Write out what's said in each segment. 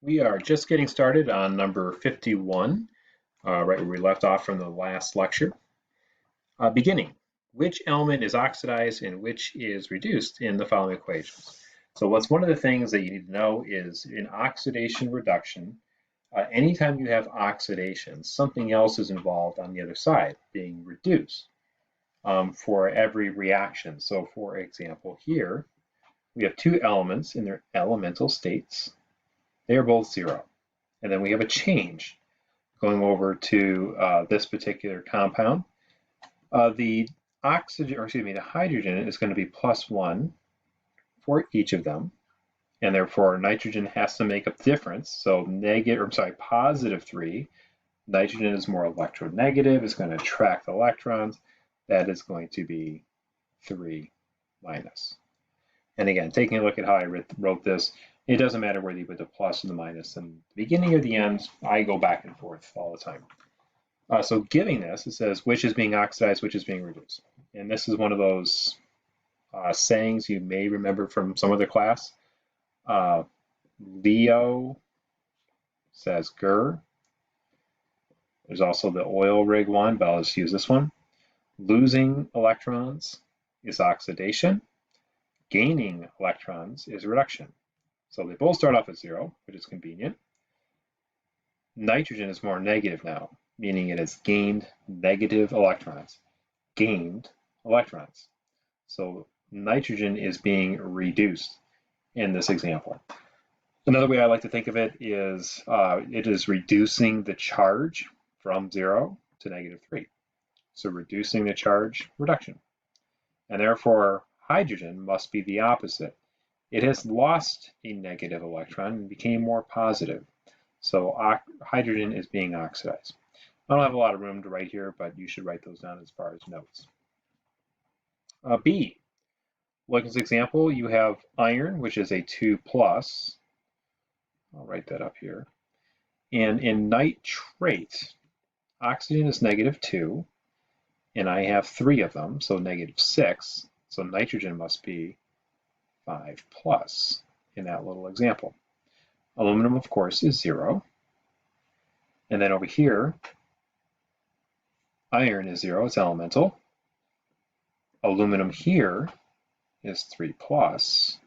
We are just getting started on number 51, right where we left off from the last lecture. Beginning, which element is oxidized and which is reduced in the following equations? So what's one of the things that you need to know is in oxidation reduction, anytime you have oxidation, something else is involved on the other side, being reduced for every reaction. So for example, here, we have two elements in their elemental states. They are both zero. And then we have a change going over to this particular compound. The hydrogen is going to be +1 for each of them, and therefore nitrogen has to make up the difference. So +3. Nitrogen is more electronegative. It's going to attract electrons. That is going to be 3 minus. And again, taking a look at how I wrote this, it doesn't matter whether you put the plus or the minus in the beginning or the end. I go back and forth all the time. So giving this, it says which is being oxidized, which is being reduced. And this is one of those sayings you may remember from some other class. Leo says Gur. There's also the oil rig one, but I'll just use this one. Losing electrons is oxidation. Gaining electrons is reduction. So they both start off at 0, which is convenient. Nitrogen is more negative now, meaning it has gained negative electrons. Gained electrons. So nitrogen is being reduced in this example. Another way I like to think of it is reducing the charge from 0 to -3. So reducing the charge, reduction. And therefore, hydrogen must be the opposite. It has lost a negative electron and became more positive. So hydrogen is being oxidized. I don't have a lot of room to write here, but you should write those down as far as notes. B, look at this example. You have iron, which is a 2+. I'll write that up here. And in nitrate, oxygen is -2, and I have 3 of them, so -6. So nitrogen must be 5+ in that little example. Aluminum, of course, is 0. And then over here, iron is 0, it's elemental. Aluminum here is 3+.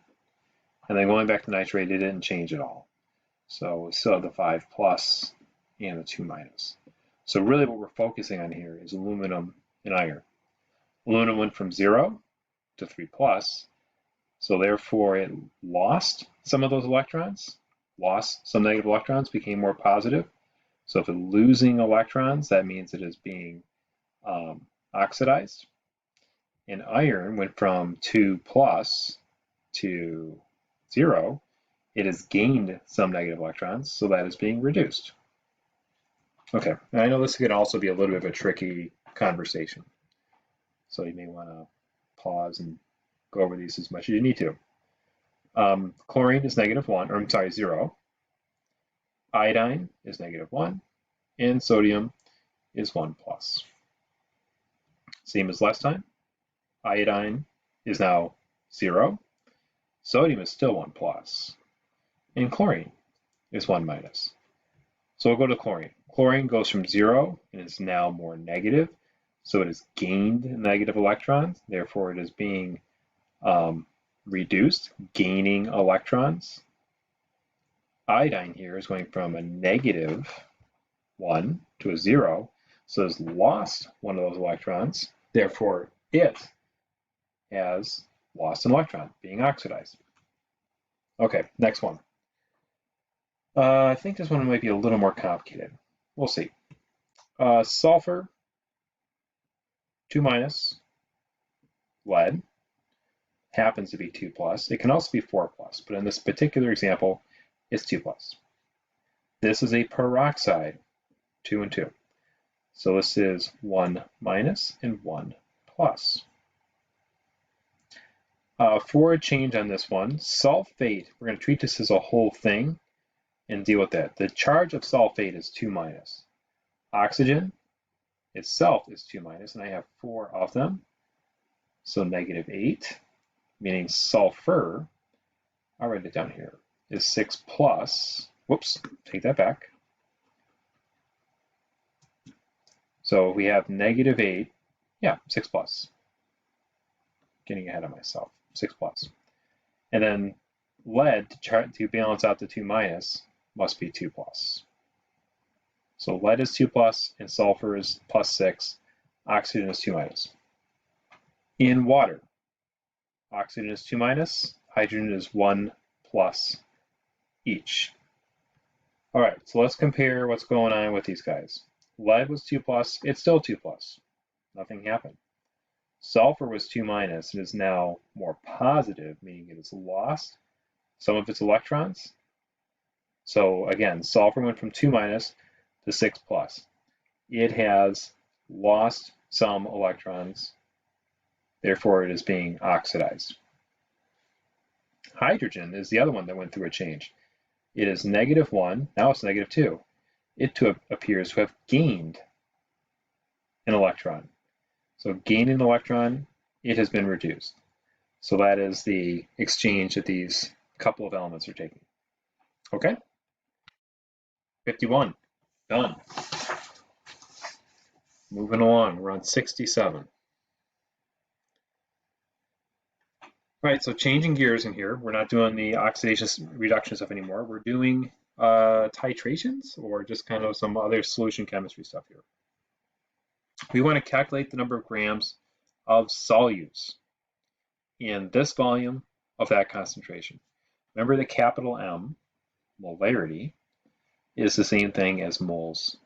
And then going back to nitrate, it didn't change at all. So we still have the 5+ and the 2-. So really what we're focusing on here is aluminum and iron. Aluminum went from 0 to 3+. So therefore it lost some of those electrons, lost some negative electrons, became more positive. So if it's losing electrons, that means it is being oxidized. And iron went from 2+ to 0. It has gained some negative electrons, so that is being reduced. Okay, and I know this could also be a little bit of a tricky conversation. So you may want to pause and go over these as much as you need to. Chlorine is -1, 0. Iodine is -1, and sodium is 1+. Same as last time. Iodine is now 0. Sodium is still 1+. And chlorine is 1-. So we'll go to chlorine. Chlorine goes from 0 and is now more negative. So it has gained negative electrons. Therefore, it is being reduced, gaining electrons. Iodine here is going from a -1 to a 0, so it's lost one of those electrons. Therefore, it has lost an electron, being oxidized. Okay, next one. I think this one might be a little more complicated. We'll see. Sulfur, 2-. Lead happens to be 2+. It can also be 4+, but in this particular example, it's 2+. This is a peroxide, 2 and 2. So this is 1- and 1+. For a change on this one, sulfate, we're going to treat this as a whole thing and deal with that. The charge of sulfate is 2-. Oxygen itself is 2-, and I have 4 of them. So -8, meaning sulfur, I'll write it down here, is 6+, whoops, take that back. So we have -8, yeah, 6 plus. Getting ahead of myself, 6 plus. And then lead, to balance out the 2 minus, must be 2 plus. So lead is 2 plus and sulfur is +6. Oxygen is 2 minus. In water, oxygen is 2 minus, hydrogen is 1 plus each. All right, so let's compare what's going on with these guys. Lead was 2 plus, it's still 2 plus. Nothing happened. Sulfur was 2 minus and is now more positive, meaning it has lost some of its electrons. So again, sulfur went from 2 minus to 6 plus. It has lost some electrons, therefore it is being oxidized. Hydrogen is the other one that went through a change. It is -1, now it's -2. It too appears to have gained an electron. So gaining an electron, it has been reduced. So that is the exchange that these couple of elements are taking. Okay? 51, done. Moving along, we're on 67. All right, so changing gears in here. We're not doing the oxidation reduction stuff anymore. We're doing titrations or just kind of some other solution chemistry stuff here. We want to calculate the number of grams of solutes in this volume of that concentration. Remember the capital M, molarity, is the same thing as moles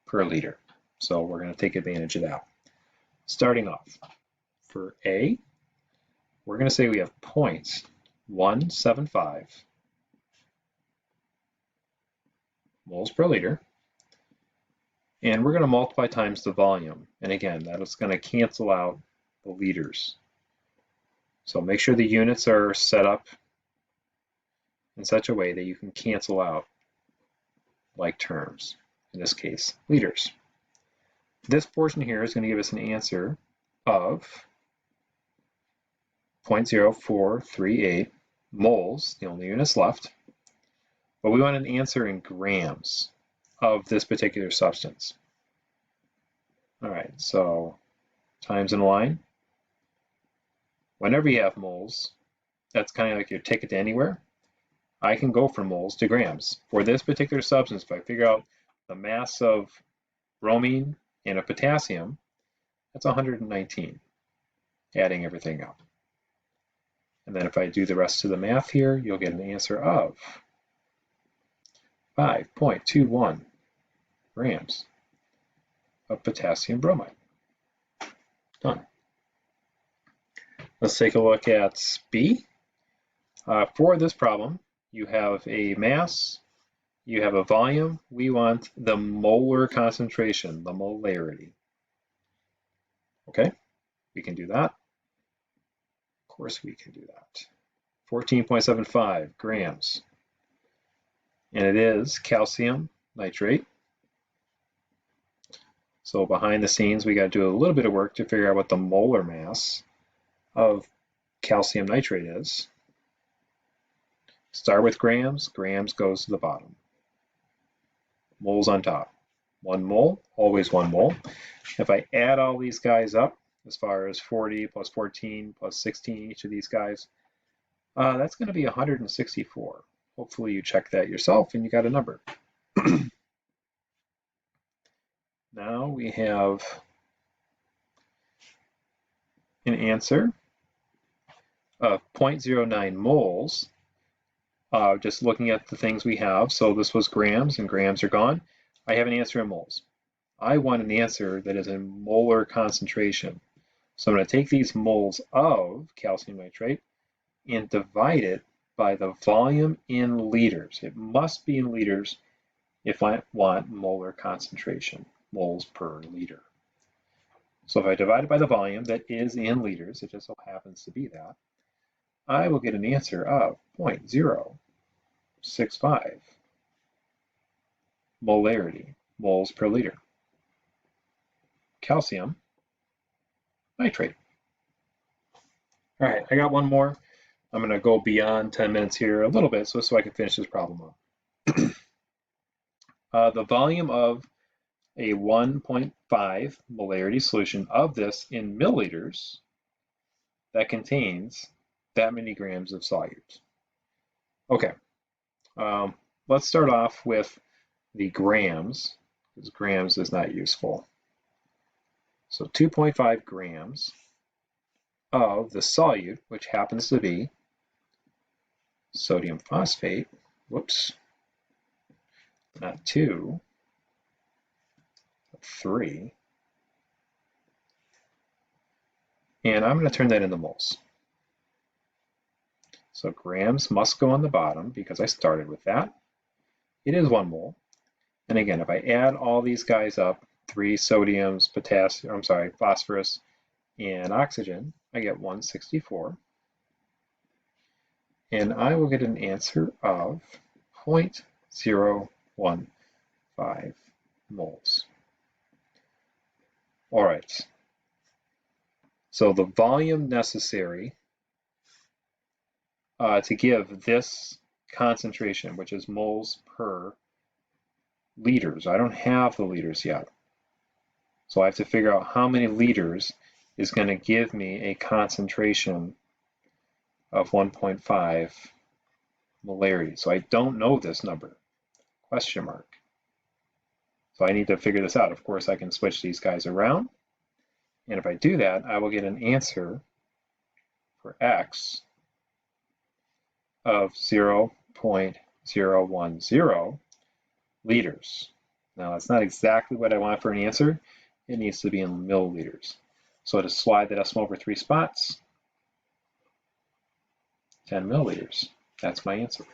per liter. So we're going to take advantage of that. Starting off, for A, we're going to say we have 0.175 moles per liter. And we're going to multiply times the volume. And again, that is going to cancel out the liters. So make sure the units are set up in such a way that you can cancel out like terms, in this case, liters. This portion here is going to give us an answer of 0.0438 moles, the only units left, but we want an answer in grams of this particular substance. All right, so times in a line. Whenever you have moles, that's kind of like your ticket to anywhere. I can go from moles to grams. For this particular substance, if I figure out the mass of bromine and of potassium, that's 119, adding everything up. And then if I do the rest of the math here, you'll get an answer of 5.21 grams of potassium bromide. Done. Let's take a look at B. For this problem, you have a mass, you have a volume. We want the molar concentration, the molarity. Okay, we can do that. Of course we can do that. 14.75 grams. And it is calcium nitrate. So behind the scenes, we got to do a little bit of work to figure out what the molar mass of calcium nitrate is. Start with grams, grams goes to the bottom. Moles on top. 1 mole, always 1 mole. If I add all these guys up, as far as 40 plus 14 plus 16, each of these guys, that's going to be 164. Hopefully you check that yourself and you got a number. Now we have an answer of 0.09 moles. Just looking at the things we have, so this was grams and grams are gone. I have an answer in moles. I want an answer that is in molar concentration. So I'm going to take these moles of calcium nitrate and divide it by the volume in liters. It must be in liters if I want molar concentration, moles per liter. So if I divide it by the volume that is in liters, it just so happens to be that, I will get an answer of 0.065 molarity, moles per liter. Calcium nitrate. All right, I got one more. I'm going to go beyond 10 minutes here a little bit so I can finish this problem up. The volume of a 1.5 molarity solution of this in milliliters that contains that many grams of solute. Okay, let's start off with the grams, because grams is not useful. So 2.5 grams of the solute, which happens to be sodium phosphate, whoops, not 2, but 3. And I'm going to turn that into moles. So grams must go on the bottom because I started with that. It is 1 mole. And again, if I add all these guys up, 3 sodiums, phosphorus, and oxygen, I get 164. And I will get an answer of 0.015 moles. All right. So the volume necessary to give this concentration, which is moles per liters. I don't have the liters yet. So I have to figure out how many liters is going to give me a concentration of 1.5 molarity. So I don't know this number, question mark. So I need to figure this out. Of course, I can switch these guys around. And if I do that, I will get an answer for X of 0.010 liters. Now, that's not exactly what I want for an answer. It needs to be in milliliters. So to slide the decimal over 3 spots, 10 milliliters. That's my answer.